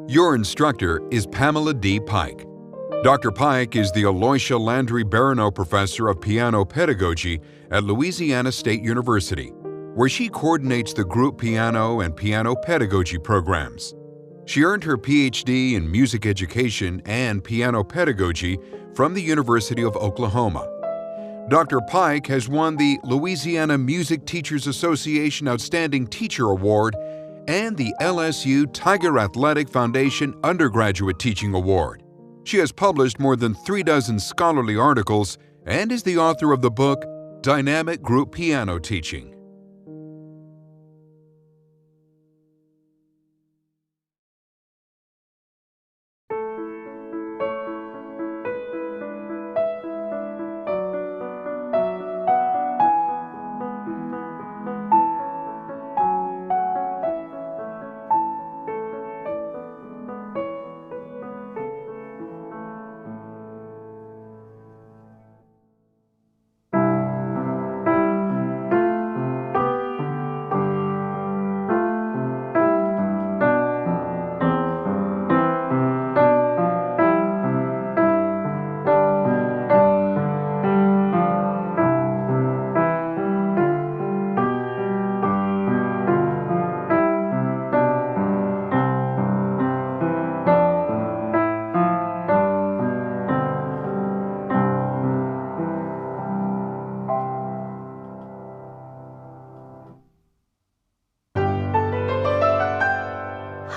Your instructor is Pamela D. Pike. Dr. Pike is the Aloysia Landry Barano Professor of Piano Pedagogy at Louisiana State University, where she coordinates the group piano and piano pedagogy programs. She earned her PhD in music education and piano pedagogy from the University of Oklahoma. Dr. Pike has won the Louisiana Music Teachers Association Outstanding Teacher Award and the LSU Tiger Athletic Foundation Undergraduate Teaching Award. She has published more than 36 scholarly articles and is the author of the book Dynamic Group Piano Teaching.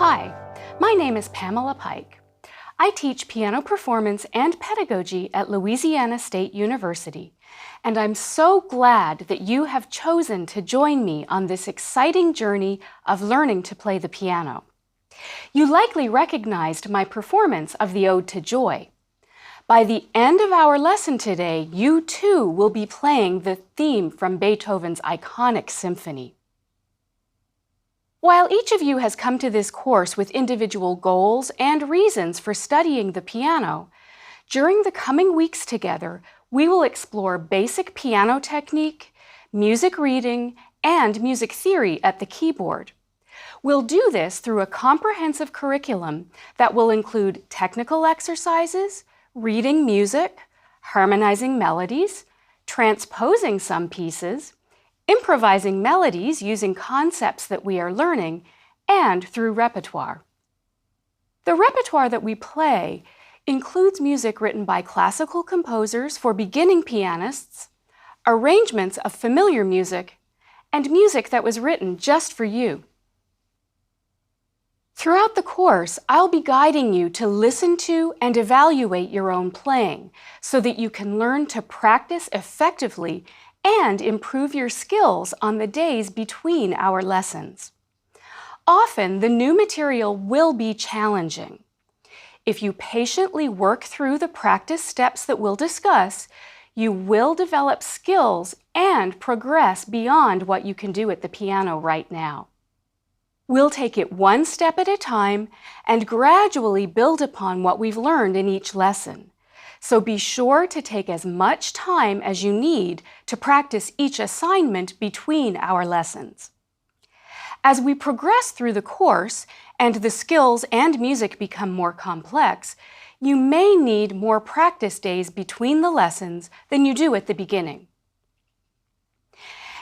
Hi, my name is Pamela Pike. I teach piano performance and pedagogy at Louisiana State University, and I'm so glad that you have chosen to join me on this exciting journey of learning to play the piano. You likely recognized my performance of the Ode to Joy. By the end of our lesson today, you too will be playing the theme from Beethoven's iconic symphony. While each of you has come to this course with individual goals and reasons for studying the piano, during the coming weeks together, we will explore basic piano technique, music reading, and music theory at the keyboard. We'll do this through a comprehensive curriculum that will include technical exercises, reading music, harmonizing melodies, transposing some pieces, improvising melodies using concepts that we are learning, and through repertoire. The repertoire that we play includes music written by classical composers for beginning pianists, arrangements of familiar music, and music that was written just for you. Throughout the course, I'll be guiding you to listen to and evaluate your own playing so that you can learn to practice effectively and improve your skills on the days between our lessons. Often, the new material will be challenging. If you patiently work through the practice steps that we'll discuss, you will develop skills and progress beyond what you can do at the piano right now. We'll take it one step at a time and gradually build upon what we've learned in each lesson. So be sure to take as much time as you need to practice each assignment between our lessons. As we progress through the course and the skills and music become more complex, you may need more practice days between the lessons than you do at the beginning.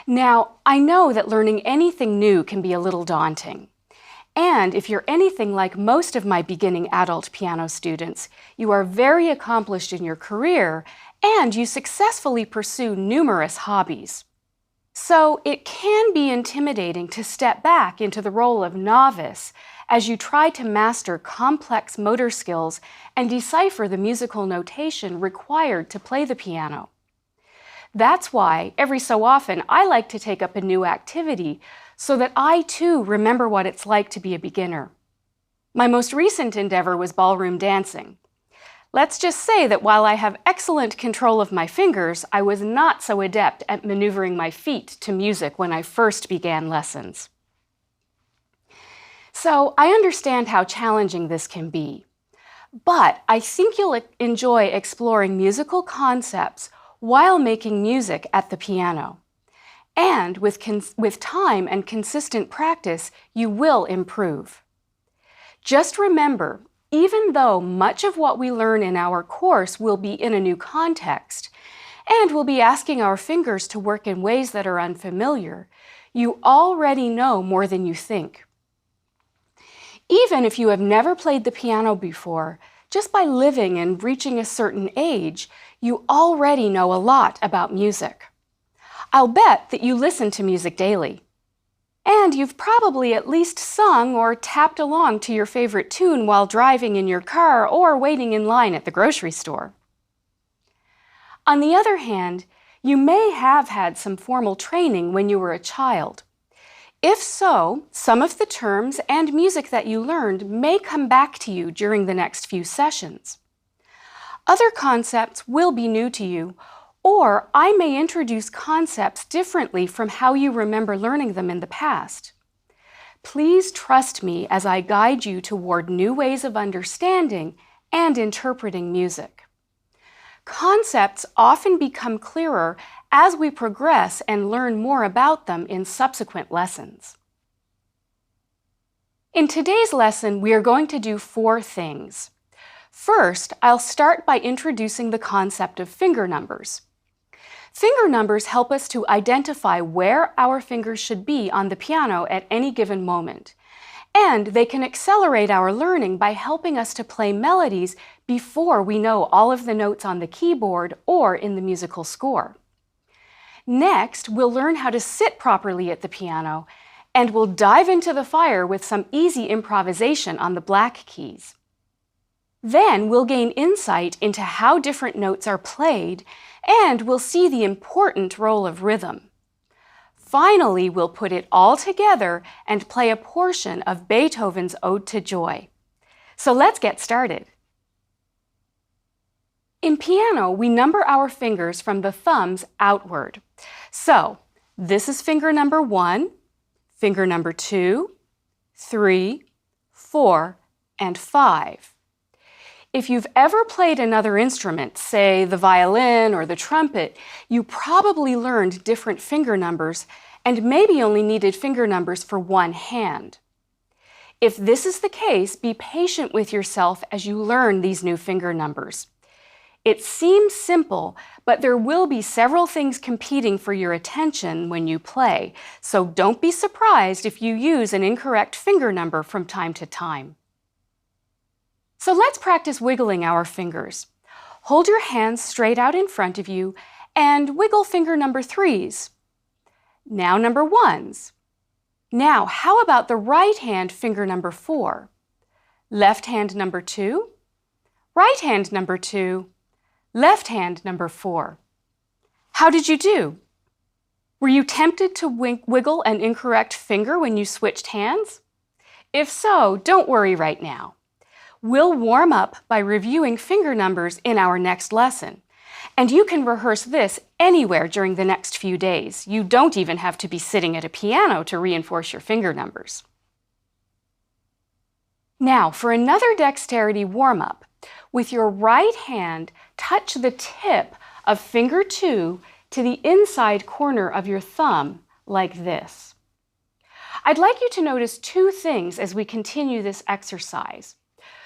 Now, I know that learning anything new can be a little daunting. And if you're anything like most of my beginning adult piano students, you are very accomplished in your career and you successfully pursue numerous hobbies. So it can be intimidating to step back into the role of novice as you try to master complex motor skills and decipher the musical notation required to play the piano. That's why, every so often, I like to take up a new activity so that I too remember what it's like to be a beginner. My most recent endeavor was ballroom dancing. Let's just say that while I have excellent control of my fingers, I was not so adept at maneuvering my feet to music when I first began lessons. So I understand how challenging this can be, but I think you'll enjoy exploring musical concepts while making music at the piano. And with time and consistent practice, you will improve. Just remember, even though much of what we learn in our course will be in a new context, and we'll be asking our fingers to work in ways that are unfamiliar, you already know more than you think. Even if you have never played the piano before, just by living and reaching a certain age, you already know a lot about music. I'll bet that you listen to music daily. And you've probably at least sung or tapped along to your favorite tune while driving in your car or waiting in line at the grocery store. On the other hand, you may have had some formal training when you were a child. If so, some of the terms and music that you learned may come back to you during the next few sessions. Other concepts will be new to you, or I may introduce concepts differently from how you remember learning them in the past. Please trust me as I guide you toward new ways of understanding and interpreting music. Concepts often become clearer as we progress and learn more about them in subsequent lessons. In today's lesson, we are going to do 4 things. First, I'll start by introducing the concept of finger numbers. Finger numbers help us to identify where our fingers should be on the piano at any given moment. And they can accelerate our learning by helping us to play melodies before we know all of the notes on the keyboard or in the musical score. Next, we'll learn how to sit properly at the piano, and we'll dive into the fire with some easy improvisation on the black keys. Then we'll gain insight into how different notes are played, and we'll see the important role of rhythm. Finally, we'll put it all together and play a portion of Beethoven's Ode to Joy. So let's get started. In piano, we number our fingers from the thumbs outward. So, this is finger number 1, finger number 2, 3, 4, and 5. If you've ever played another instrument, say the violin or the trumpet, you probably learned different finger numbers and maybe only needed finger numbers for one hand. If this is the case, be patient with yourself as you learn these new finger numbers. It seems simple, but there will be several things competing for your attention when you play, so don't be surprised if you use an incorrect finger number from time to time. So let's practice wiggling our fingers. Hold your hands straight out in front of you and wiggle finger number 3s. Now number 1s. Now, how about the right hand finger number 4? Left hand number 2, right hand number 2, left hand number 4. How did you do? Were you tempted to wiggle an incorrect finger when you switched hands? If so, don't worry right now. We'll warm up by reviewing finger numbers in our next lesson. And you can rehearse this anywhere during the next few days. You don't even have to be sitting at a piano to reinforce your finger numbers. Now, for another dexterity warm-up, with your right hand, touch the tip of finger 2 to the inside corner of your thumb, like this. I'd like you to notice 2 things as we continue this exercise.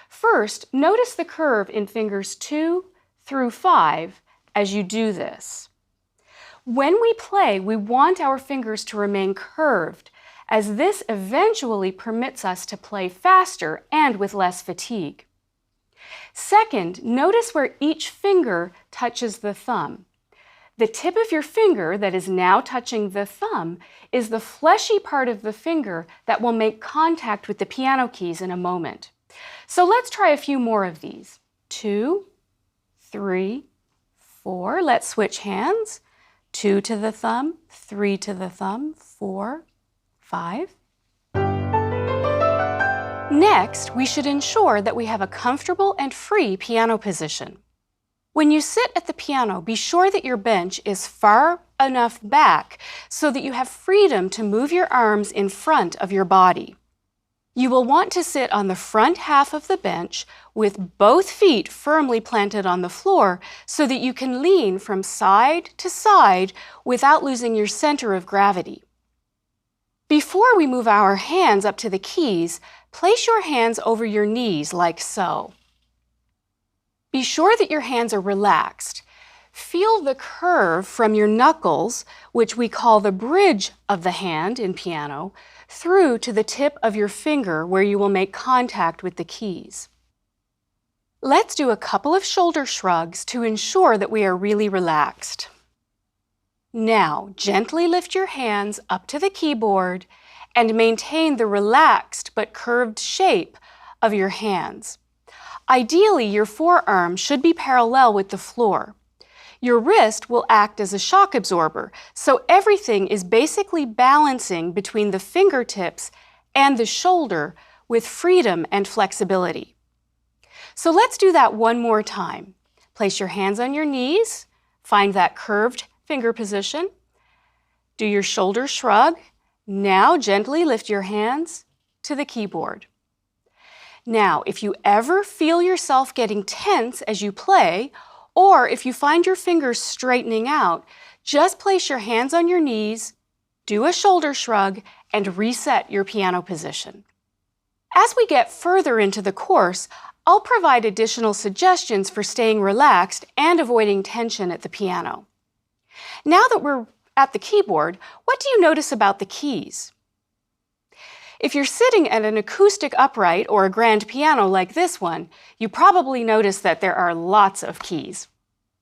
First, notice the curve in fingers 2 through 5 as you do this. When we play, we want our fingers to remain curved, as this eventually permits us to play faster and with less fatigue. Second, notice where each finger touches the thumb. The tip of your finger that is now touching the thumb is the fleshy part of the finger that will make contact with the piano keys in a moment. So let's try a few more of these. 2, 3, 4. Let's switch hands. 2 to the thumb, 3 to the thumb, 4, 5. Next, we should ensure that we have a comfortable and free piano position. When you sit at the piano, be sure that your bench is far enough back so that you have freedom to move your arms in front of your body. You will want to sit on the front half of the bench with both feet firmly planted on the floor so that you can lean from side to side without losing your center of gravity. Before we move our hands up to the keys, place your hands over your knees like so. Be sure that your hands are relaxed. Feel the curve from your knuckles, which we call the bridge of the hand in piano, through to the tip of your finger where you will make contact with the keys. Let's do a couple of shoulder shrugs to ensure that we are really relaxed. Now, gently lift your hands up to the keyboard and maintain the relaxed but curved shape of your hands. Ideally, your forearm should be parallel with the floor. Your wrist will act as a shock absorber, so everything is basically balancing between the fingertips and the shoulder with freedom and flexibility. So let's do that one more time. Place your hands on your knees, find that curved finger position. Do your shoulder shrug. Now gently lift your hands to the keyboard. Now, if you ever feel yourself getting tense as you play, or if you find your fingers straightening out, just place your hands on your knees, do a shoulder shrug, and reset your piano position. As we get further into the course, I'll provide additional suggestions for staying relaxed and avoiding tension at the piano. Now that we're at the keyboard, what do you notice about the keys? If you're sitting at an acoustic upright or a grand piano like this one, you probably notice that there are lots of keys.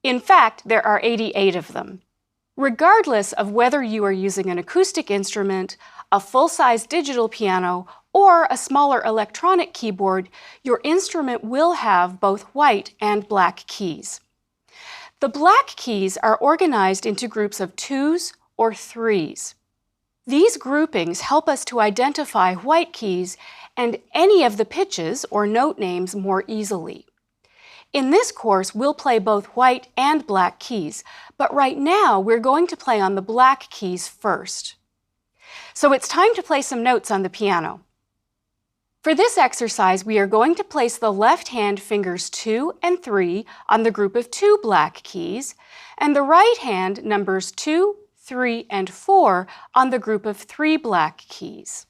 In fact, there are 88 of them. Regardless of whether you are using an acoustic instrument, a full-size digital piano, or a smaller electronic keyboard, your instrument will have both white and black keys. The black keys are organized into groups of 2s or 3s. These groupings help us to identify white keys and any of the pitches or note names more easily. In this course, we'll play both white and black keys, but right now we're going to play on the black keys first. So it's time to play some notes on the piano. For this exercise, we are going to place the left hand fingers 2 and 3 on the group of 2 black keys, and the right hand numbers 2, 3, and 4 on the group of 3 black keys.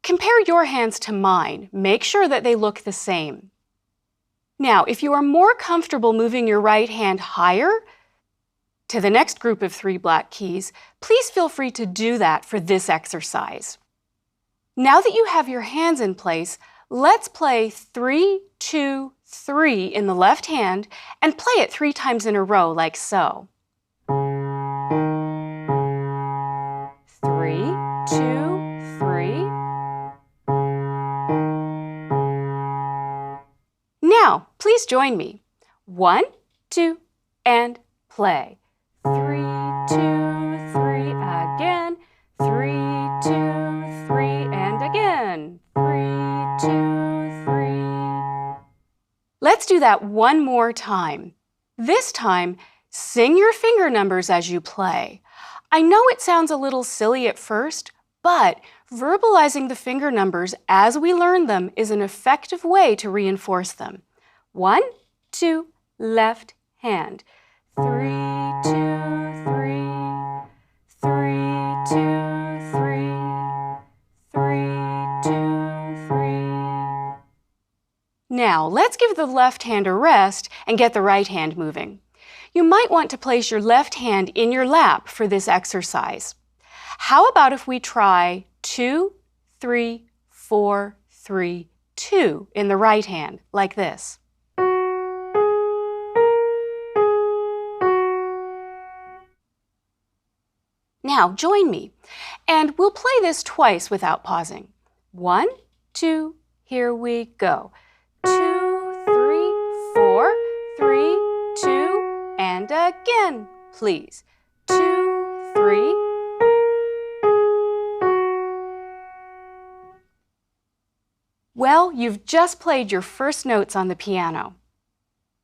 Compare your hands to mine. Make sure that they look the same. Now, if you are more comfortable moving your right hand higher to the next group of 3 black keys, please feel free to do that for this exercise. Now that you have your hands in place, let's play 3, 2, 3 in the left hand and play it 3 times in a row like so. 3, 2, 3. Now, please join me. 1, 2, and play. 3, 2, 3 again. 3, 2, 3, and again. 3, 2, 3. Let's do that one more time. This time, sing your finger numbers as you play. I know it sounds a little silly at first, but verbalizing the finger numbers as we learn them is an effective way to reinforce them. 1, 2, left hand. 3, 2, 3. 3, 2, 3. 3, 2, 3. Now, let's give the left hand a rest and get the right hand moving. You might want to place your left hand in your lap for this exercise. How about if we try 2, 3, 4, 3, 2 in the right hand, like this? Now, join me, and we'll play this twice without pausing. 1, 2, here we go. 2, 3, 4, 3, 2, and again, please. 2, 3. Well, you've just played your first notes on the piano.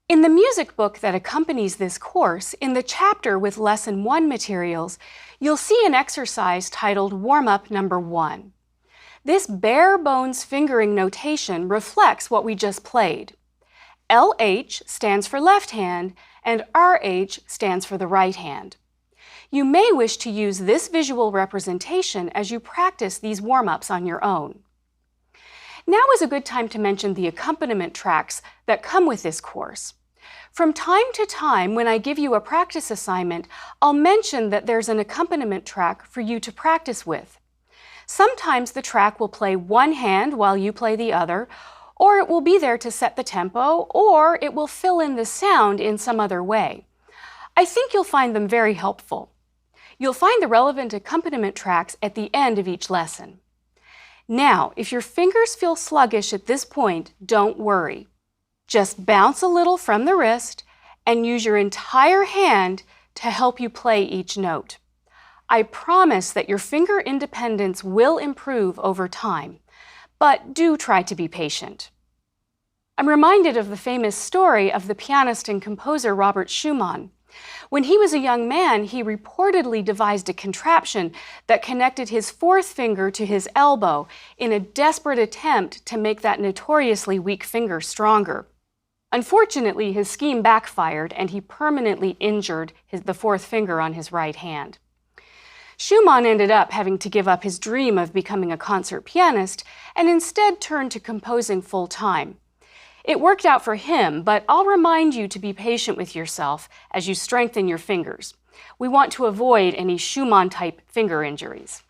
In the music book that accompanies this course, in the chapter with Lesson 1 materials, you'll see an exercise titled Warm-Up Number 1. This bare-bones fingering notation reflects what we just played. LH stands for left hand, and RH stands for the right hand. You may wish to use this visual representation as you practice these warm-ups on your own. Now is a good time to mention the accompaniment tracks that come with this course. From time to time, when I give you a practice assignment, I'll mention that there's an accompaniment track for you to practice with. Sometimes the track will play one hand while you play the other, or it will be there to set the tempo, or it will fill in the sound in some other way. I think you'll find them very helpful. You'll find the relevant accompaniment tracks at the end of each lesson. Now, if your fingers feel sluggish at this point, don't worry. Just bounce a little from the wrist and use your entire hand to help you play each note. I promise that your finger independence will improve over time, but do try to be patient. I'm reminded of the famous story of the pianist and composer Robert Schumann. When he was a young man, he reportedly devised a contraption that connected his fourth finger to his elbow in a desperate attempt to make that notoriously weak finger stronger. Unfortunately, his scheme backfired and he permanently injured the fourth finger on his right hand. Schumann ended up having to give up his dream of becoming a concert pianist and instead turned to composing full-time. It worked out for him, but I'll remind you to be patient with yourself as you strengthen your fingers. We want to avoid any Schumann-type finger injuries.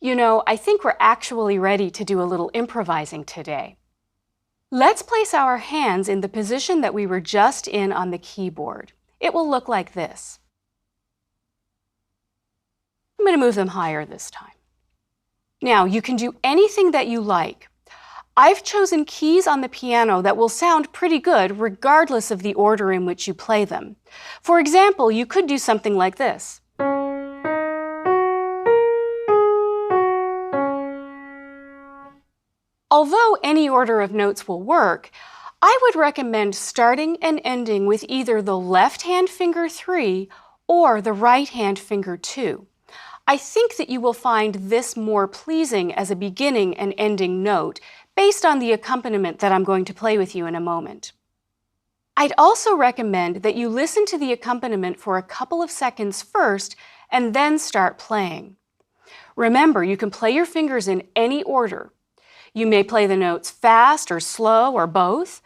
You know, I think we're actually ready to do a little improvising today. Let's place our hands in the position that we were just in on the keyboard. It will look like this. I'm going to move them higher this time. Now, you can do anything that you like. I've chosen keys on the piano that will sound pretty good regardless of the order in which you play them. For example, you could do something like this. Although any order of notes will work, I would recommend starting and ending with either the left hand finger 3 or the right hand finger 2. I think that you will find this more pleasing as a beginning and ending note based on the accompaniment that I'm going to play with you in a moment. I'd also recommend that you listen to the accompaniment for a couple of seconds first and then start playing. Remember, you can play your fingers in any order. You may play the notes fast or slow or both,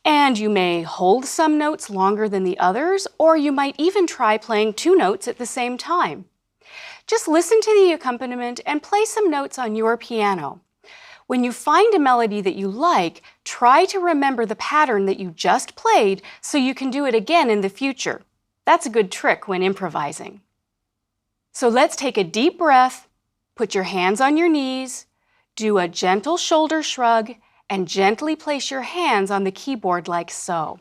and you may hold some notes longer than the others, or you might even try playing 2 notes at the same time. Just listen to the accompaniment and play some notes on your piano. When you find a melody that you like, try to remember the pattern that you just played so you can do it again in the future. That's a good trick when improvising. So let's take a deep breath, put your hands on your knees, do a gentle shoulder shrug, and gently place your hands on the keyboard like so.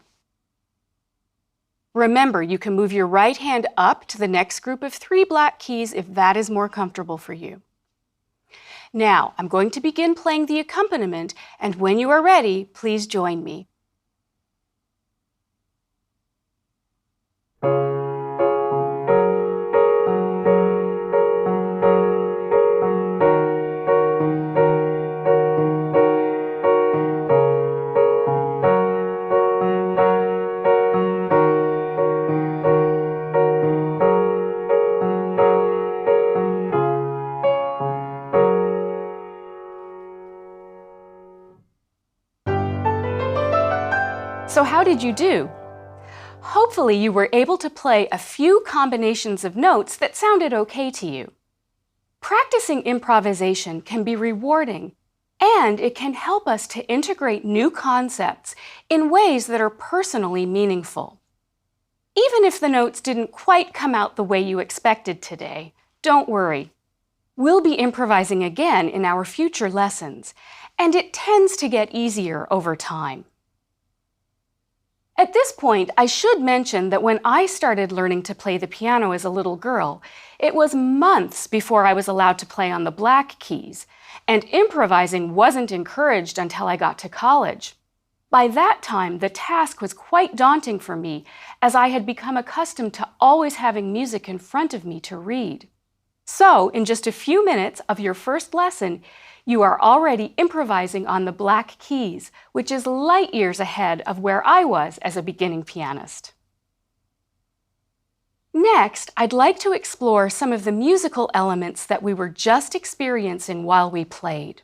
Remember, you can move your right hand up to the next group of 3 black keys if that is more comfortable for you. Now, I'm going to begin playing the accompaniment, and when you are ready, please join me. So how did you do? Hopefully you were able to play a few combinations of notes that sounded okay to you. Practicing improvisation can be rewarding, and it can help us to integrate new concepts in ways that are personally meaningful. Even if the notes didn't quite come out the way you expected today, don't worry. We'll be improvising again in our future lessons, and it tends to get easier over time. At this point, I should mention that when I started learning to play the piano as a little girl, it was months before I was allowed to play on the black keys, and improvising wasn't encouraged until I got to college. By that time, the task was quite daunting for me, as I had become accustomed to always having music in front of me to read. So, in just a few minutes of your first lesson, you are already improvising on the black keys, which is light years ahead of where I was as a beginning pianist. Next, I'd like to explore some of the musical elements that we were just experiencing while we played.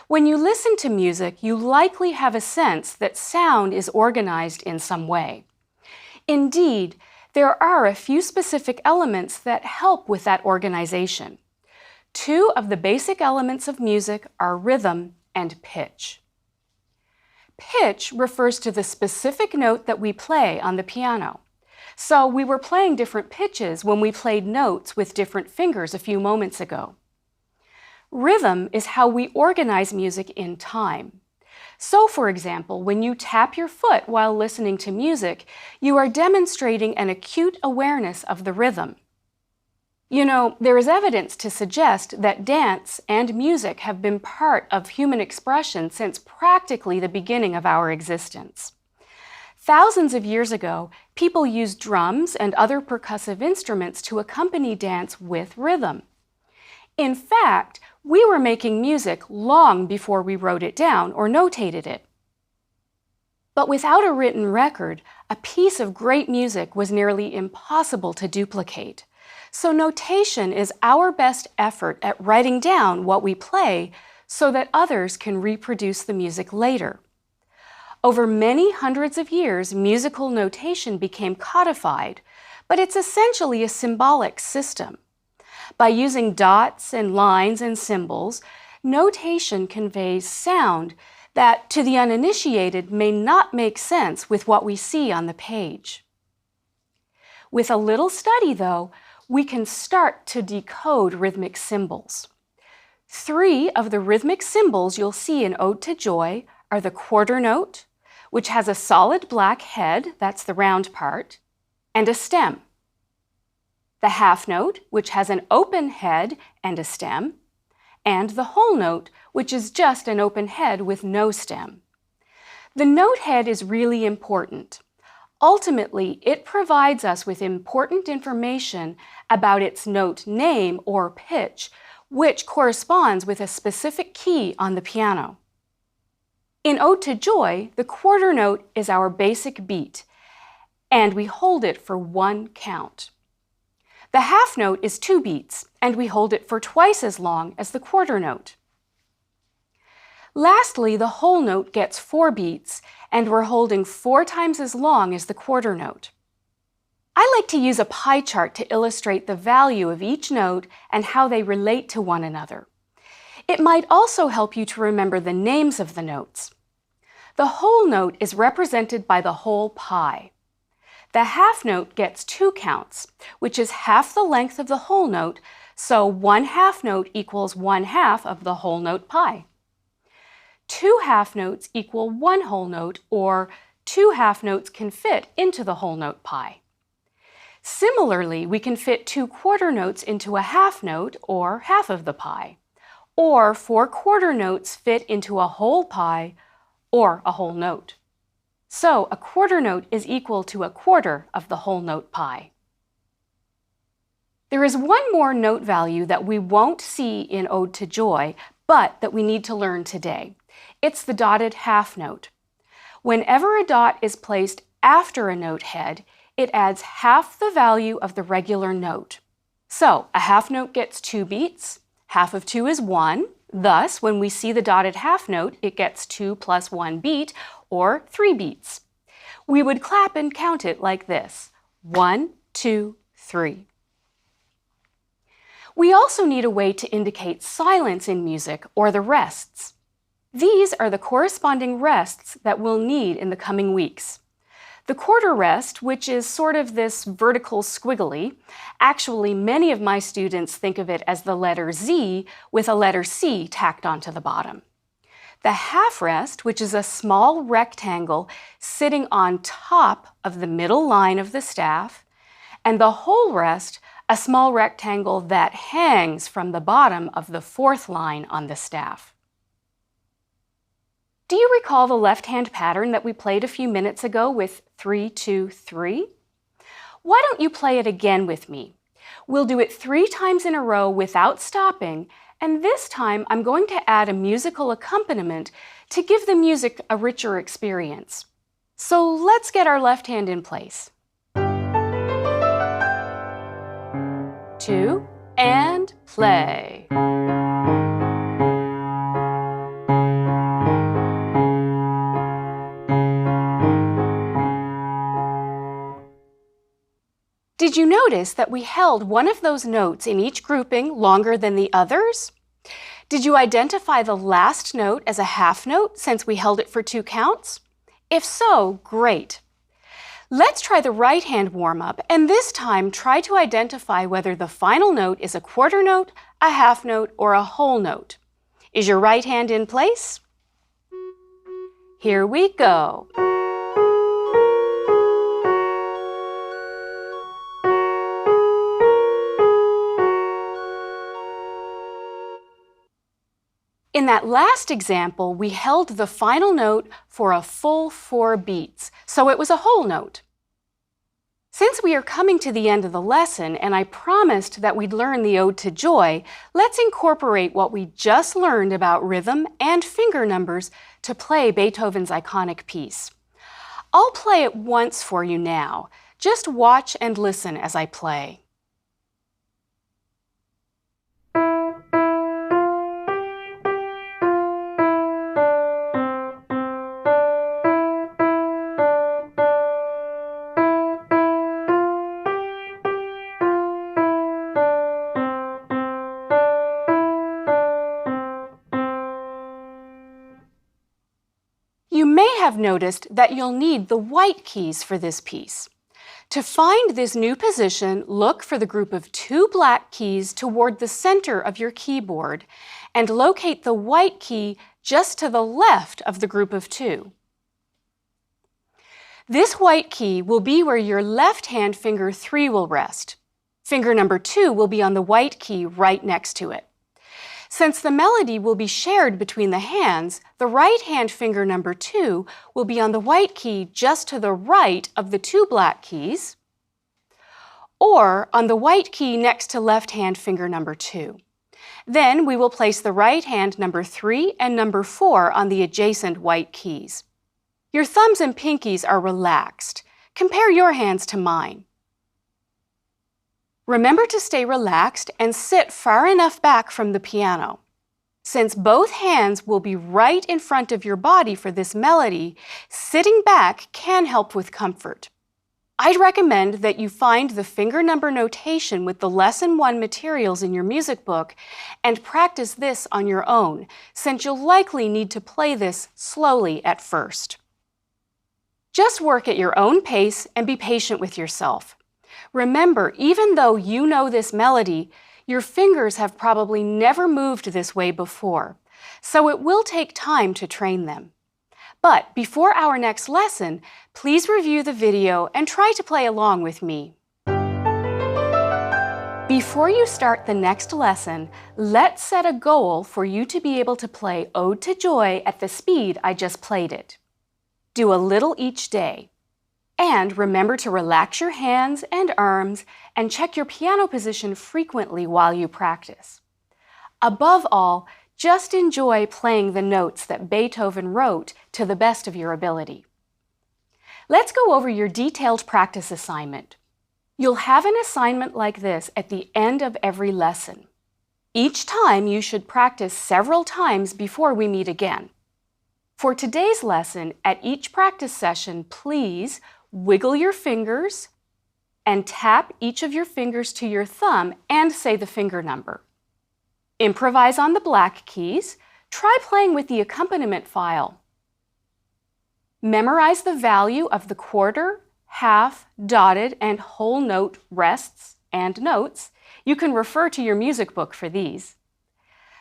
When you listen to music, you likely have a sense that sound is organized in some way. Indeed, there are a few specific elements that help with that organization. Two of the basic elements of music are rhythm and pitch. Pitch refers to the specific note that we play on the piano. So we were playing different pitches when we played notes with different fingers a few moments ago. Rhythm is how we organize music in time. So, for example, when you tap your foot while listening to music, you are demonstrating an acute awareness of the rhythm. You know, there is evidence to suggest that dance and music have been part of human expression since practically the beginning of our existence. Thousands of years ago, people used drums and other percussive instruments to accompany dance with rhythm. In fact, we were making music long before we wrote it down or notated it. But without a written record, a piece of great music was nearly impossible to duplicate. So notation is our best effort at writing down what we play so that others can reproduce the music later. Over many hundreds of years, musical notation became codified, but it's essentially a symbolic system. By using dots and lines and symbols, notation conveys sound that, to the uninitiated, may not make sense with what we see on the page. With a little study, though, we can start to decode rhythmic symbols. Three of the rhythmic symbols you'll see in Ode to Joy are the quarter note, which has a solid black head, that's the round part, and a stem. The half note, which has an open head and a stem, and the whole note, which is just an open head with no stem. The note head is really important. Ultimately, it provides us with important information about its note name or pitch, which corresponds with a specific key on the piano. In Ode to Joy, the quarter note is our basic beat, and we hold it for one count. The half note is 2 beats, and we hold it for twice as long as the quarter note. Lastly, the whole note gets 4 beats, and we're holding 4 times as long as the quarter note. I like to use a pie chart to illustrate the value of each note and how they relate to one another. It might also help you to remember the names of the notes. The whole note is represented by the whole pie. The half note gets 2 counts, which is half the length of the whole note, so 1 half note equals 1 half of the whole note pie. 2 half notes equal 1 whole note, or 2 half notes can fit into the whole note pie. Similarly, we can fit 2 quarter notes into a half note, or half of the pie, or 4 quarter notes fit into a whole pie, or a whole note. So a quarter note is equal to a quarter of the whole note pie. There is one more note value that we won't see in Ode to Joy, but that we need to learn today. It's the dotted half note. Whenever a dot is placed after a note head, it adds half the value of the regular note. So a half note gets 2 beats, half of 2 is 1, thus when we see the dotted half note, it gets 2 plus 1 beat, or 3 beats. We would clap and count it like this: 1, 2, 3. We also need a way to indicate silence in music, or the rests. These are the corresponding rests that we'll need in the coming weeks. The quarter rest, which is sort of this vertical squiggly, actually many of my students think of it as the letter Z with a letter C tacked onto the bottom. The half rest, which is a small rectangle sitting on top of the middle line of the staff, and the whole rest, a small rectangle that hangs from the bottom of the 4th line on the staff. Do you recall the left-hand pattern that we played a few minutes ago with 3, 2, 3? Why don't you play it again with me? We'll do it 3 times in a row without stopping, and this time I'm going to add a musical accompaniment to give the music a richer experience. So let's get our left hand in place. and play. Did you notice that we held one of those notes in each grouping longer than the others? Did you identify the last note as a half note since we held it for 2 counts? If so, great. Let's try the right hand warm-up, and this time try to identify whether the final note is a quarter note, a half note, or a whole note. Is your right hand in place? Here we go. In that last example, we held the final note for a full 4 beats, so it was a whole note. Since we are coming to the end of the lesson and I promised that we'd learn the Ode to Joy, let's incorporate what we just learned about rhythm and finger numbers to play Beethoven's iconic piece. I'll play it once for you now. Just watch and listen as I play. You may have noticed that you'll need the white keys for this piece. To find this new position, look for the group of 2 black keys toward the center of your keyboard and locate the white key just to the left of the group of 2. This white key will be where your left hand finger 3 will rest. Finger number 2 will be on the white key right next to it. Since the melody will be shared between the hands, the right hand finger number 2 will be on the white key just to the right of the 2 black keys, or on the white key next to left hand finger number 2. Then we will place the right hand number 3 and number 4 on the adjacent white keys. Your thumbs and pinkies are relaxed. Compare your hands to mine. Remember to stay relaxed and sit far enough back from the piano. Since both hands will be right in front of your body for this melody, sitting back can help with comfort. I'd recommend that you find the finger number notation with the Lesson 1 materials in your music book and practice this on your own, since you'll likely need to play this slowly at first. Just work at your own pace and be patient with yourself. Remember, even though you know this melody, your fingers have probably never moved this way before, so it will take time to train them. But before our next lesson, please review the video and try to play along with me. Before you start the next lesson, let's set a goal for you to be able to play Ode to Joy at the speed I just played it. Do a little each day. And remember to relax your hands and arms and check your piano position frequently while you practice. Above all, just enjoy playing the notes that Beethoven wrote to the best of your ability. Let's go over your detailed practice assignment. You'll have an assignment like this at the end of every lesson. Each time you should practice several times before we meet again. For today's lesson, at each practice session, please wiggle your fingers and tap each of your fingers to your thumb and say the finger number. Improvise on the black keys. Try playing with the accompaniment file. Memorize the value of the quarter, half, dotted, and whole note rests and notes. You can refer to your music book for these.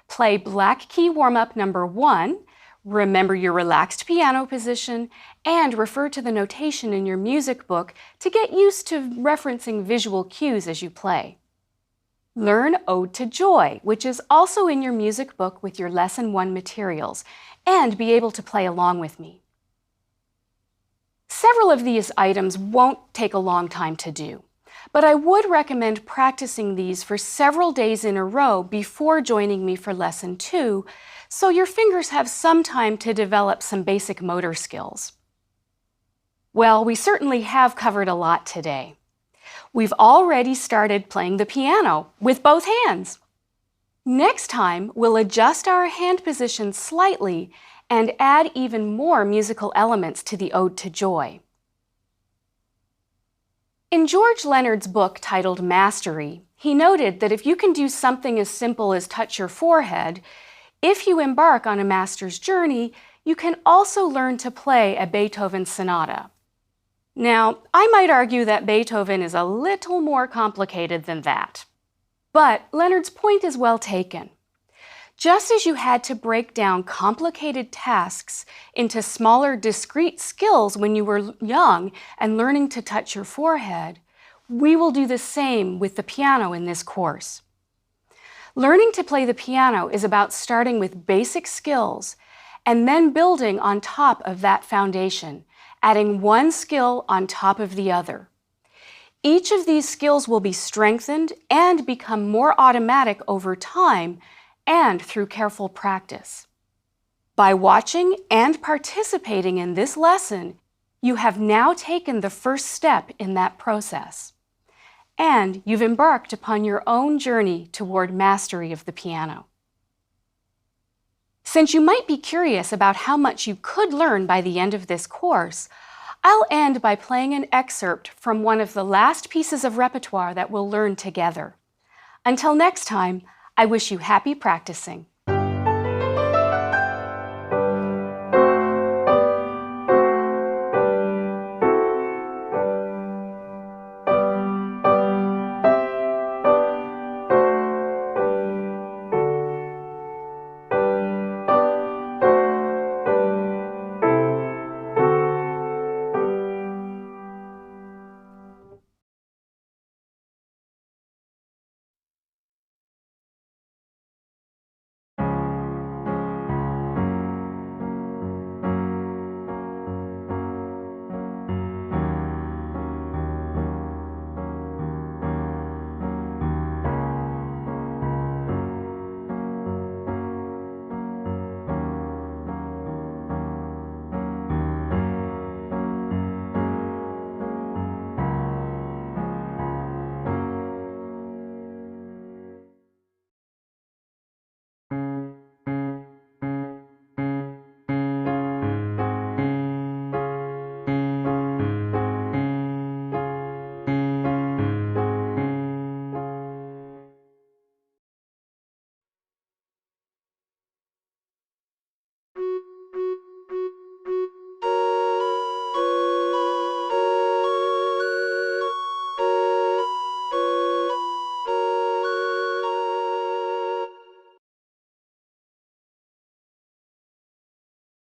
Play black key warm-up number 1. Remember your relaxed piano position and refer to the notation in your music book to get used to referencing visual cues as you play. Learn Ode to Joy, which is also in your music book with your Lesson 1 materials, and be able to play along with me. Several of these items won't take a long time to do, but I would recommend practicing these for several days in a row before joining me for Lesson 2, so your fingers have some time to develop some basic motor skills. Well, we certainly have covered a lot today. We've already started playing the piano with both hands. Next time, we'll adjust our hand position slightly and add even more musical elements to the Ode to Joy. In George Leonard's book titled Mastery, he noted that if you can do something as simple as touch your forehead, if you embark on a master's journey, you can also learn to play a Beethoven sonata. Now, I might argue that Beethoven is a little more complicated than that. But Leonard's point is well taken. Just as you had to break down complicated tasks into smaller, discrete skills when you were young and learning to touch your forehead, we will do the same with the piano in this course. Learning to play the piano is about starting with basic skills and then building on top of that foundation, adding one skill on top of the other. Each of these skills will be strengthened and become more automatic over time and through careful practice. By watching and participating in this lesson, you have now taken the first step in that process, and you've embarked upon your own journey toward mastery of the piano. Since you might be curious about how much you could learn by the end of this course, I'll end by playing an excerpt from one of the last pieces of repertoire that we'll learn together. Until next time, I wish you happy practicing.